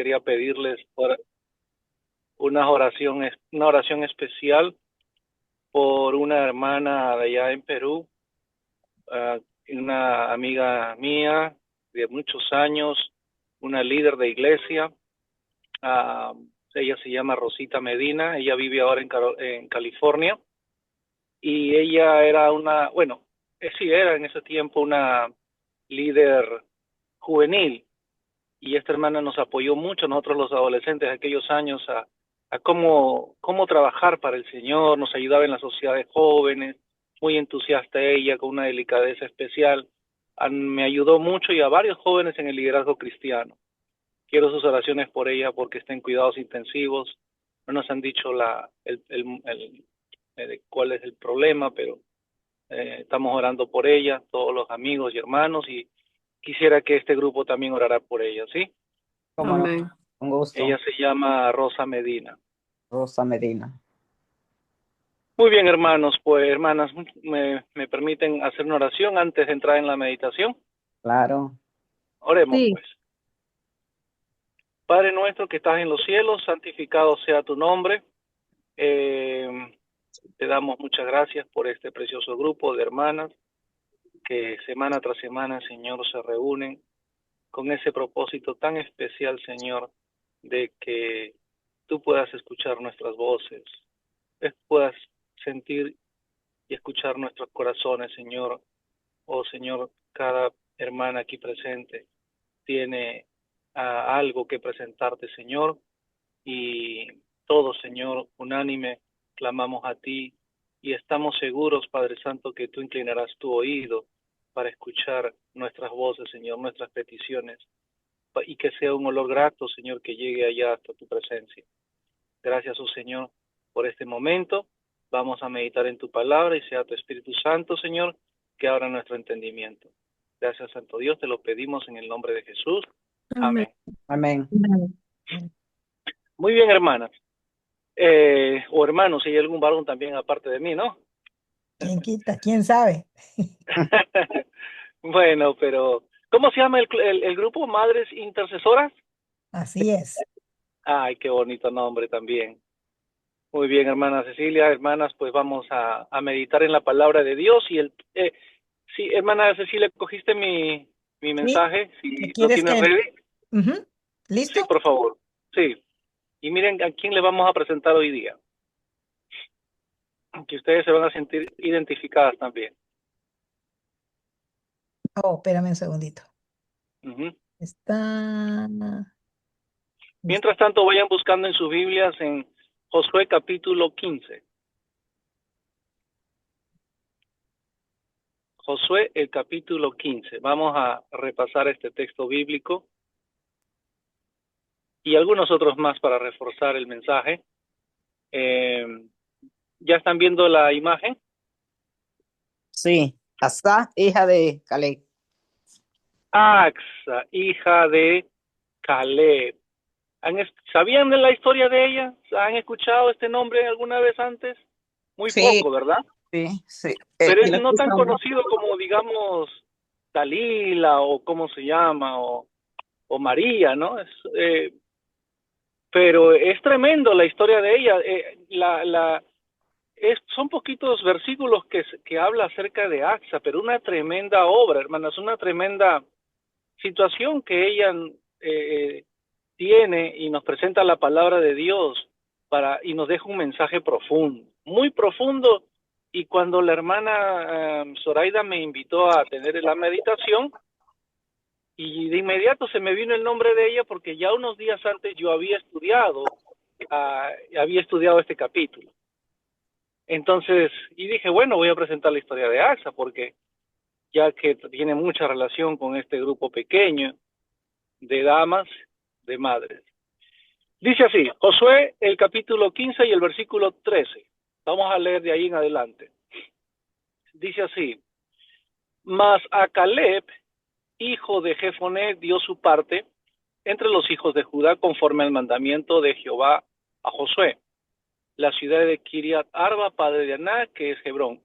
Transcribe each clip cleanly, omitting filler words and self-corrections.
quería pedirles una oración especial por una hermana de allá en Perú, uh, una amiga mía de muchos años, una líder de iglesia. Ella se llama Rosita Medina, ella vive ahora en California, y ella era sí, era en ese tiempo una líder juvenil, y esta hermana nos apoyó mucho, nosotros los adolescentes de aquellos años, a cómo trabajar para el Señor, nos ayudaba en la sociedad de jóvenes, muy entusiasta ella, con una delicadeza especial. Me ayudó mucho y a varios jóvenes en el liderazgo cristiano. Quiero sus oraciones por ella porque está en cuidados intensivos. No nos han dicho cuál es el problema, pero estamos orando por ella, todos los amigos y hermanos, y quisiera que este grupo también orara por ella, ¿sí? Cómo no, Amén. un gusto. Ella se llama Rosa Medina. Rosa Medina. Muy bien, hermanos, pues hermanas, me permiten hacer una oración antes de entrar en la meditación. Claro. Oremos, Sí. pues. Padre nuestro que estás en los cielos, santificado sea tu nombre. Eh, Te damos muchas gracias por este precioso grupo de hermanas que semana tras semana, Señor, se reúnen con ese propósito tan especial, Señor, de que tú puedas escuchar nuestras voces, puedas sentir y escuchar nuestros corazones, Señor. Oh, Señor, cada hermana aquí presente tiene algo que presentarte, Señor, y todos, Señor, unánime, clamamos a ti y estamos seguros, Padre Santo, que tú inclinarás tu oído para escuchar nuestras voces, Señor, nuestras peticiones, y que sea un olor grato, Señor, que llegue allá hasta tu presencia. Gracias, oh Señor, por este momento. Vamos a meditar en tu palabra y sea tu Espíritu Santo, Señor, que abra nuestro entendimiento. Gracias, Santo Dios, te lo pedimos en el nombre de Jesús. Amén. Amén. Amén. Amén. Muy bien, hermanas. O hermanos, si hay algún varón también aparte de mí, ¿no? ¿Quién quita? ¿Quién sabe? Bueno, pero ¿cómo se llama el grupo? ¿Madres Intercesoras? Así es. Ay, qué bonito nombre también. Muy bien, hermana Cecilia, hermanas, pues vamos a meditar en la palabra de Dios. Sí, hermana Cecilia, ¿cogiste mi ¿Sí? mensaje? ¿Me Si lo quieres tienes que...? ready. Ujú. Sí, ¿Listo? por favor. Sí. Y miren a quién le vamos a presentar hoy día, que ustedes se van a sentir identificadas también. Oh, espérame un segundito. Ujú. Está... Mientras tanto, vayan buscando en sus Biblias en Josué capítulo 15. Josué, el capítulo 15. Vamos a repasar este texto bíblico y algunos otros más para reforzar el mensaje. Eh, ¿Ya están viendo la imagen? Sí. Asa, hija de Caleb. Axa, hija de Caleb. ¿Sabían de la historia de ella? ¿Han escuchado este nombre alguna vez antes? Muy Sí, poco, ¿verdad? sí, sí. Pero Y es lo no tan escuchamos. conocido como, digamos, Dalila o cómo se llama, o María, ¿no? Pero es tremendo la historia de ella. Son poquitos versículos que habla acerca de Axa, pero una tremenda obra, hermanas, una tremenda situación que ella tiene y nos presenta la palabra de Dios y nos deja un mensaje profundo, muy profundo. Y cuando la hermana Zoraida me invitó a tener la meditación, y de inmediato se me vino el nombre de ella porque ya unos días antes yo había estudiado este capítulo. Entonces, y dije, bueno, voy a presentar la historia de Axa porque ya que tiene mucha relación con este grupo pequeño de damas, de madres. Dice así, Josué, el capítulo 15 y el versículo 13. Vamos a leer de ahí en adelante. Dice así, mas a Caleb, hijo de Jefoné, dio su parte entre los hijos de Judá conforme al mandamiento de Jehová a Josué, la ciudad de Kiriat Arba, padre de Anac, que es Hebrón.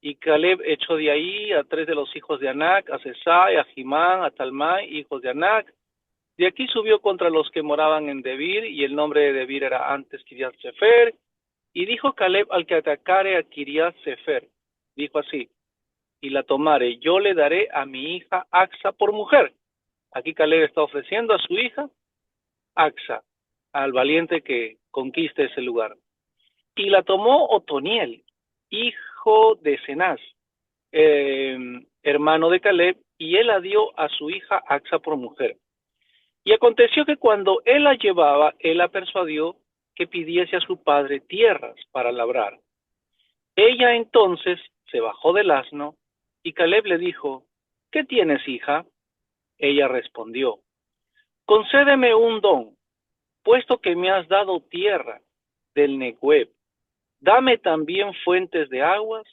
Y Caleb echó de ahí a 3 de los hijos de Anac, a Sesai, a Jimán, a Talmai, hijos de Anac, De aquí subió contra los que moraban en Debir, y el nombre de Debir era antes Kiriat Sefer, y dijo Caleb al que atacare a Kiriat Sefer, dijo así, y la tomare, yo le daré a mi hija Axa por mujer. Aquí Caleb está ofreciendo a su hija Axa, al valiente que conquiste ese lugar. Y la tomó Otoniel, hijo de Cenaz, hermano de Caleb, y él la dio a su hija Axa por mujer. Y aconteció que cuando él la llevaba, él la persuadió que pidiese a su padre tierras para labrar. Ella entonces se bajó del asno, y Caleb le dijo, ¿qué tienes, hija? Ella respondió, concédeme un don, puesto que me has dado tierra del Negueb, dame también fuentes de aguas.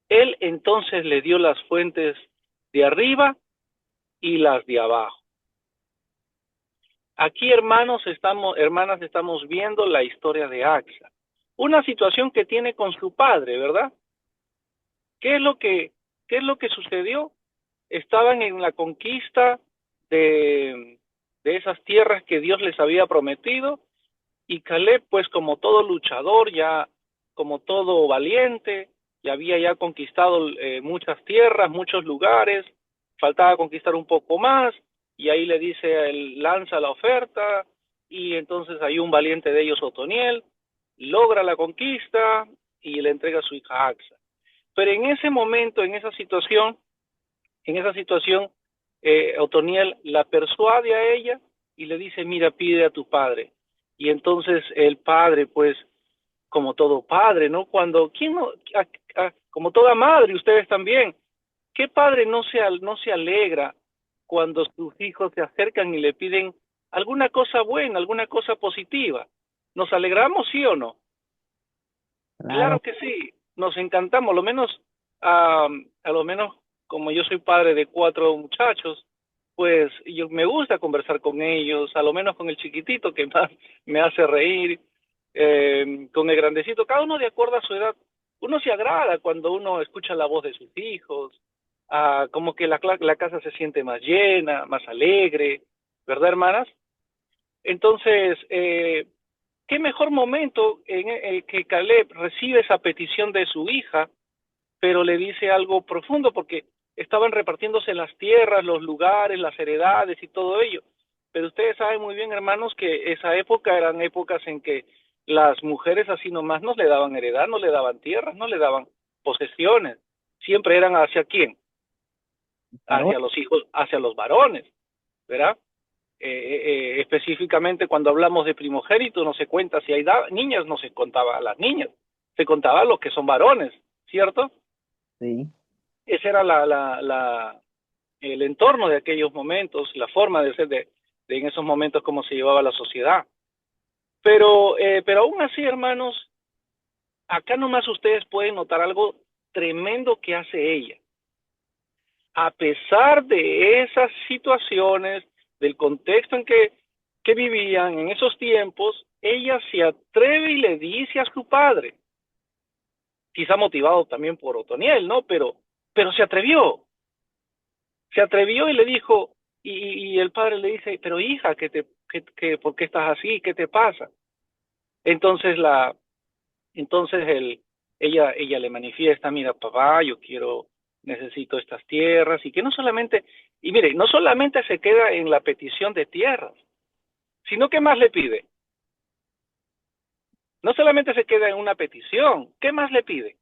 Él entonces le dio las fuentes de arriba y las de abajo. Aquí, hermanas, estamos viendo la historia de Axa. Una situación que tiene con su padre, ¿verdad? ¿Qué es lo que sucedió? Estaban en la conquista de esas tierras que Dios les había prometido, y Caleb, pues como todo luchador, ya como todo valiente, ya había ya conquistado muchas tierras, muchos lugares, faltaba conquistar un poco más, y ahí le dice, él lanza la oferta, y entonces hay un valiente de ellos, Otoniel, logra la conquista y le entrega a su hija Axa. Pero en ese momento, en esa situación, Otoniel la persuade a ella y le dice, mira, pide a tu padre. Y entonces el padre, pues, como todo padre, ¿no? Como toda madre, ustedes también, ¿qué padre no se alegra cuando sus hijos se acercan y le piden alguna cosa buena, alguna cosa positiva? ¿Nos alegramos, sí o no? Claro Claro, que sí, nos encantamos, a lo menos como yo soy padre de 4 muchachos, pues me gusta conversar con ellos, a lo menos con el chiquitito que más me hace reír, con el grandecito, cada uno de acuerdo a su edad. Uno se agrada cuando uno escucha la voz de sus hijos, como que la casa se siente más llena, más alegre, ¿verdad, hermanas? Entonces, qué mejor momento en el que Caleb recibe esa petición de su hija, pero le dice algo profundo, porque estaban repartiéndose las tierras, los lugares, las heredades y todo ello. Pero ustedes saben muy bien, hermanos, que esa época eran épocas en que las mujeres así nomás no le daban heredad, no le daban tierras, no le daban posesiones. Siempre eran hacia quién, varón, hacia los hijos, hacia los varones, ¿verdad? Específicamente cuando hablamos de primogénito no se cuenta si hay niñas, no se contaba a las niñas, se contaba a los que son varones, ¿cierto? sí, Ese era el entorno de aquellos momentos, la forma de ser de en esos momentos cómo se llevaba la sociedad. Pero aún así, hermanos, acá nomás ustedes pueden notar algo tremendo que hace ella. A pesar de esas situaciones, del contexto en que vivían en esos tiempos, ella se atreve y le dice a su padre, quizá motivado también por Otoniel, ¿no? Pero se atrevió y le dijo, y el padre le dice, pero hija, ¿por qué estás así? ¿Qué te pasa? Entonces ella le manifiesta, mira, papá, necesito estas tierras, y que no solamente, y mire, no solamente se queda en la petición de tierras, sino que más le pide. No solamente se queda en una petición, ¿qué más le pide?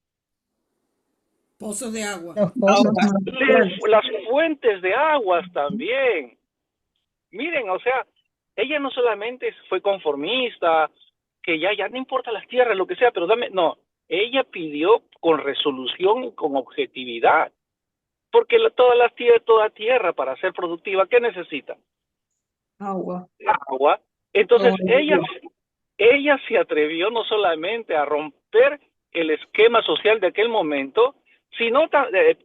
Pozos de agua. Los pozos Las fuentes de aguas también. Miren, o sea, ella no solamente fue conformista, que ya no importa las tierras, lo que sea, pero no, ella pidió con resolución y con objetividad, porque toda tierra para ser productiva, ¿qué necesita? Agua. Agua. Entonces ella se atrevió no solamente a romper el esquema social de aquel momento, sino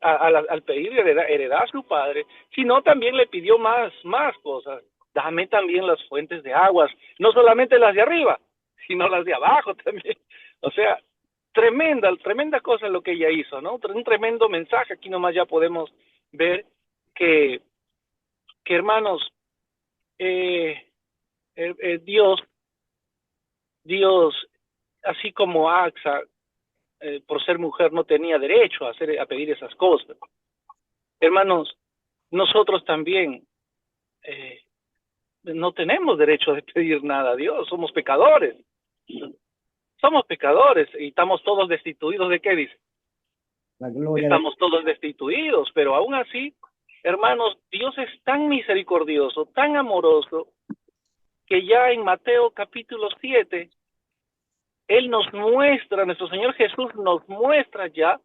al pedir heredad a su padre, sino también le pidió más cosas. Dame también las fuentes de aguas, no solamente las de arriba, sino las de abajo también. O sea, tremenda cosa lo que ella hizo, ¿no? Un tremendo mensaje. Aquí nomás ya podemos ver que hermanos, eh, Dios, así como Axa, por ser mujer, no tenía derecho a pedir esas cosas. Hermanos, nosotros también no tenemos derecho de pedir nada a Dios, somos pecadores. Somos pecadores y estamos todos destituidos de qué dice. La gloria Estamos todos destituidos, pero aún así, hermanos, Dios es tan misericordioso, tan amoroso, que ya en Mateo capítulo 7, Él nos muestra, nuestro Señor Jesús nos muestra ya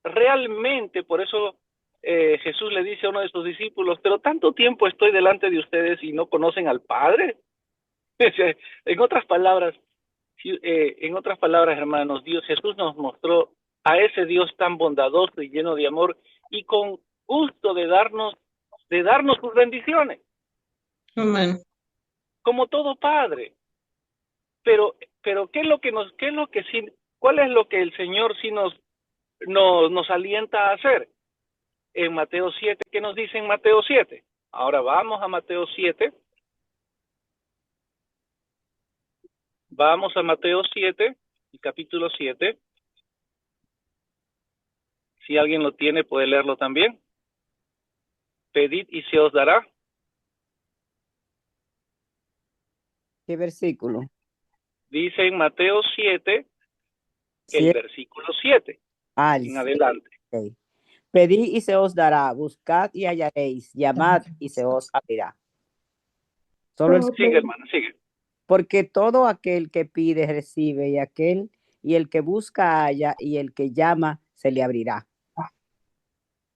realmente, por eso Jesús le dice a uno de sus discípulos, pero tanto tiempo estoy delante de ustedes y no conocen al Padre. En otras palabras, hermanos, Jesús nos mostró a ese Dios tan bondadoso y lleno de amor y con gusto de darnos sus bendiciones. Amén. Como todo padre. Pero ¿cuál es lo que el Señor sí nos alienta a hacer? En Mateo 7, ¿qué nos dice en Mateo 7? Ahora vamos a Mateo 7. Vamos a Mateo 7, el capítulo 7. Si alguien lo tiene, puede leerlo también. Pedid y se os dará. ¿Qué versículo? Dice en Mateo 7, el 7. versículo 7, Al en adelante. okay. Pedid y se os dará, buscad y hallaréis, llamad y se os abrirá. Solo el... Sigue, hermano, sigue. Porque todo aquel que pide recibe, y el que busca halla, y el que llama se le abrirá.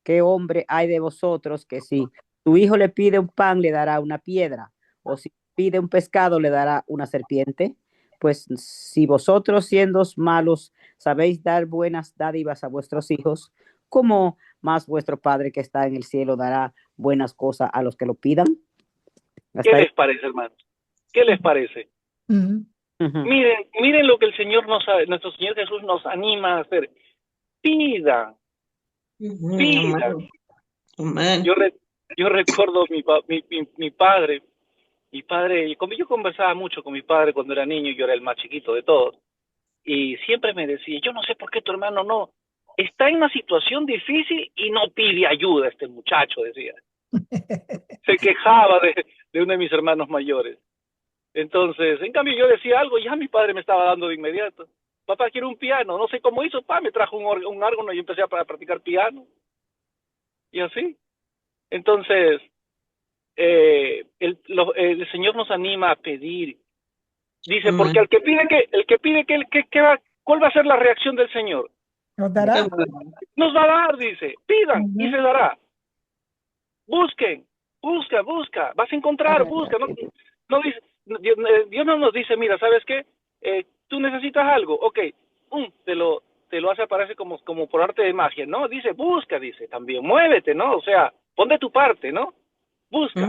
¿Qué hombre hay de vosotros que si tu hijo le pide un pan le dará una piedra, o si pide un pescado le dará una serpiente? Pues si vosotros, siendo malos, sabéis dar buenas dádivas a vuestros hijos, ¿cómo más vuestro Padre que está en el cielo dará buenas cosas a los que lo pidan? ¿Qué les parece, hermanos? ¿Qué les parece? Miren lo que nuestro Señor Jesús nos anima a hacer. Pidan. Pidan. Amén. Yo recuerdo mi padre, yo conversaba mucho con mi padre cuando era niño, yo era el más chiquito de todos, y siempre me decía, yo no sé por qué tu hermano no, está en una situación difícil y no pide ayuda este muchacho, decía. Se quejaba de uno de mis hermanos mayores. Entonces, en cambio yo decía algo y ya mi padre me estaba dando de inmediato. Papá, quiero un piano, no sé cómo hizo, me trajo un órgano y empecé a practicar piano. Y así. Entonces, el Señor nos anima a pedir. Dice, porque el que pide ¿cuál va a ser la reacción del Señor? ¿Nos dará? Nos va a dar, dice, pidan y se dará. Busquen, busca, vas a encontrar, busca. No dice, Dios no nos dice, mira, ¿sabes qué? Tú necesitas algo, ok, te lo hace aparecer como por arte de magia, ¿no? Dice, busca, dice, también, muévete, ¿no? O sea, pon de tu parte, ¿no? Busca.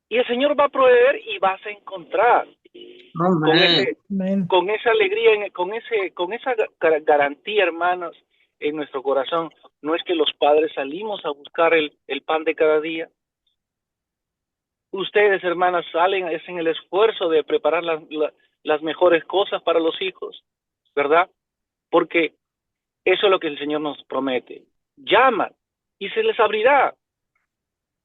Y el Señor va a proveer y vas a encontrar. Con esa alegría, con esa garantía, hermanas, en nuestro corazón. No es que los padres salimos a buscar el pan de cada día. Ustedes, hermanas, hacen el esfuerzo de preparar las mejores cosas para los hijos, ¿verdad? Porque eso es lo que el Señor nos promete. Llaman y se les abrirá.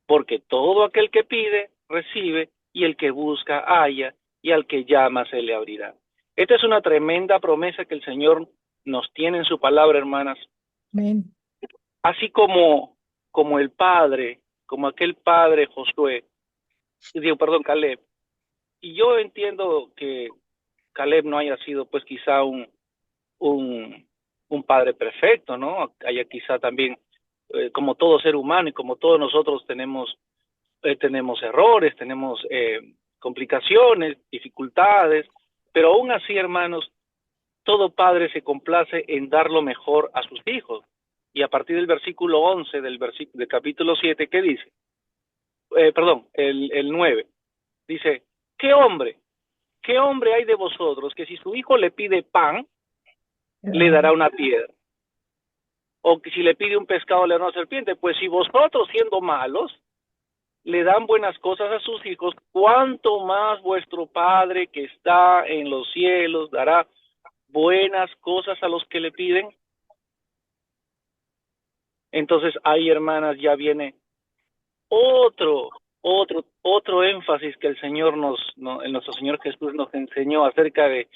Porque todo aquel que pide, recibe, y el que busca, halla, y al que llama, se le abrirá. Esta es una tremenda promesa que el Señor nos tiene en su palabra, hermanas. Amén. Así como el padre, como aquel padre Josué, Caleb. Y yo entiendo que Caleb no haya sido, pues, quizá un padre perfecto, ¿no? Haya quizá también, como todo ser humano y como todos nosotros tenemos errores, tenemos complicaciones, dificultades, pero aún así, hermanos, todo padre se complace en dar lo mejor a sus hijos. Y a partir del versículo 11 del capítulo 7, ¿qué dice? El 9. Dice, ¿qué hombre hay de vosotros que si su hijo le pide pan, le dará una piedra? O que si le pide un pescado, le dará una serpiente. Pues si vosotros, siendo malos, le dan buenas cosas a sus hijos, cuánto más vuestro Padre que está en los cielos dará buenas cosas a los que le piden. Entonces ahí, hermanas, ya viene otro énfasis que el Señor nuestro Señor Jesús nos enseñó acerca de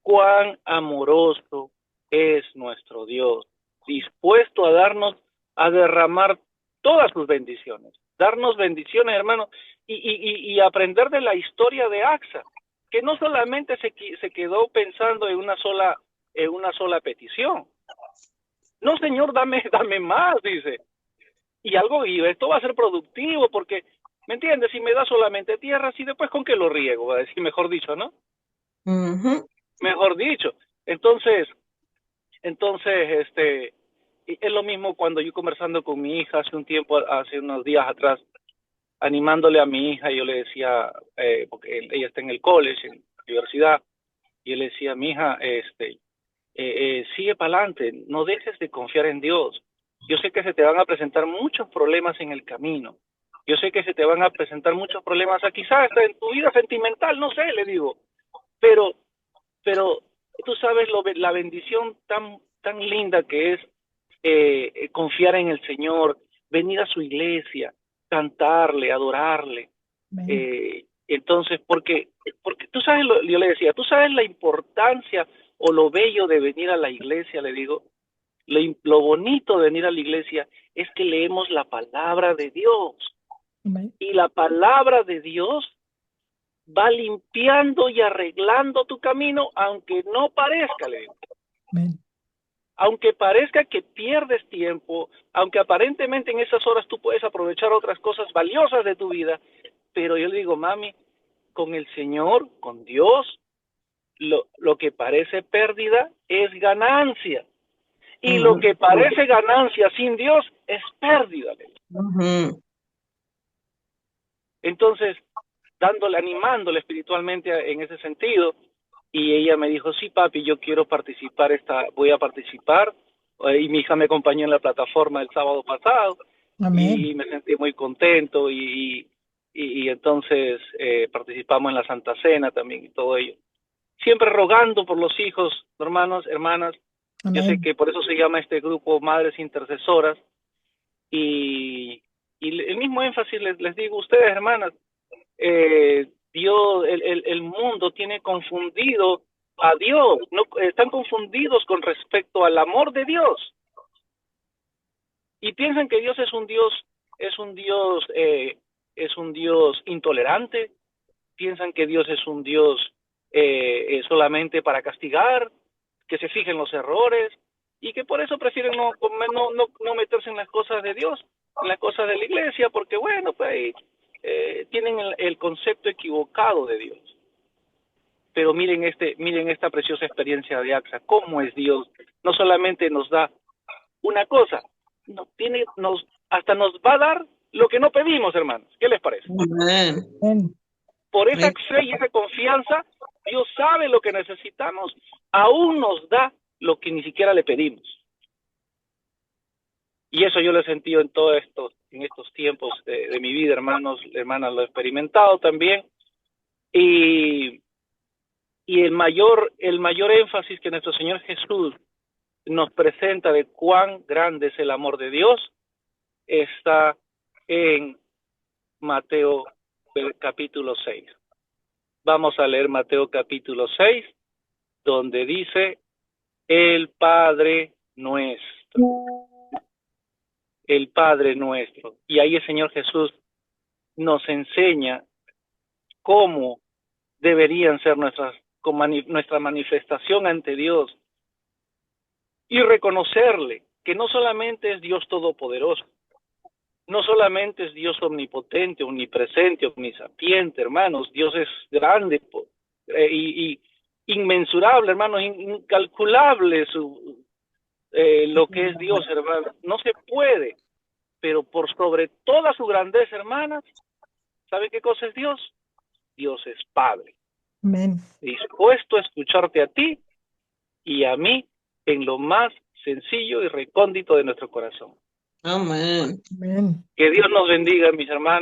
cuán amoroso es nuestro Dios, dispuesto a derramar todas sus bendiciones, darnos bendiciones, hermano, y aprender de la historia de Axa, que no solamente se quedó pensando en una sola petición. No, Señor, dame más, dice. Y esto va a ser productivo porque, ¿me entiendes? Si me da solamente tierra, si después con qué lo riego, va a decir, mejor dicho, ¿no? Mejor dicho. Entonces, es lo mismo cuando yo conversando con mi hija hace unos días atrás, animándole a mi hija, yo le decía, porque ella está en el college, en la universidad, y yo le decía, mi hija, sigue para adelante, no dejes de confiar en Dios. Yo sé que se te van a presentar muchos problemas en el camino. Yo sé que se te van a presentar muchos problemas, quizás hasta en tu vida sentimental, no sé, le digo. Pero tú sabes la bendición tan linda que es confiar en el Señor, venir a su iglesia, cantarle, adorarle. Entonces, porque tú sabes, yo le decía, tú sabes la importancia o lo bello de venir a la iglesia, le digo, lo bonito de venir a la iglesia es que leemos la palabra de Dios. Y la palabra de Dios va limpiando y arreglando tu camino, aunque no parezca, le digo. Aunque parezca que pierdes tiempo, aunque aparentemente en esas horas tú puedes aprovechar otras cosas valiosas de tu vida, pero yo le digo, mami, con el Señor, con Dios, lo que parece pérdida es ganancia. Y lo que parece ganancia sin Dios es pérdida. Entonces, animándole espiritualmente en ese sentido, y ella me dijo, sí, papi, yo quiero voy a participar, y mi hija me acompañó en la plataforma el sábado pasado. Amén. Y me sentí muy contento, y entonces participamos en la Santa Cena también y todo ello. Siempre rogando por los hijos, hermanos, hermanas. Amén. Yo sé que por eso se llama este grupo Madres Intercesoras, y el mismo énfasis les digo a ustedes, hermanas, Dios, el mundo tiene confundido a Dios, no, están confundidos con respecto al amor de Dios, y piensan que Dios es un Dios intolerante, piensan que Dios es un Dios solamente para castigar, que se fijen los errores, y que por eso prefieren no meterse en las cosas de Dios, en las cosas de la iglesia, porque bueno, pues tienen el concepto equivocado de Dios. Pero miren esta preciosa experiencia de AXA, cómo es Dios. No solamente nos da una cosa, hasta nos va a dar lo que no pedimos, hermanos. ¿Qué les parece? Amén. Por esa fe y esa confianza, Dios sabe lo que necesitamos, aún nos da lo que ni siquiera le pedimos. Y eso yo lo he sentido en estos tiempos de mi vida, hermanos, hermanas, lo he experimentado también. Y el mayor énfasis que nuestro Señor Jesús nos presenta de cuán grande es el amor de Dios está en Mateo capítulo 6. Vamos a leer Mateo capítulo 6, donde dice el Padre nuestro. El Padre nuestro. Y ahí el Señor Jesús nos enseña cómo deberían ser nuestra manifestación ante Dios, y reconocerle que no solamente es Dios todopoderoso, no solamente es Dios omnipotente, omnipresente, omnisapiente, hermanos. Dios es grande y inmensurable, hermanos, incalculable lo que es Dios, hermanos. No se puede, pero por sobre toda su grandeza, hermanas, ¿sabe qué cosa es Dios? Dios es Padre. Amén. Dispuesto a escucharte a ti y a mí en lo más sencillo y recóndito de nuestro corazón. Amén. Amén. Que Dios nos bendiga, mis hermanas.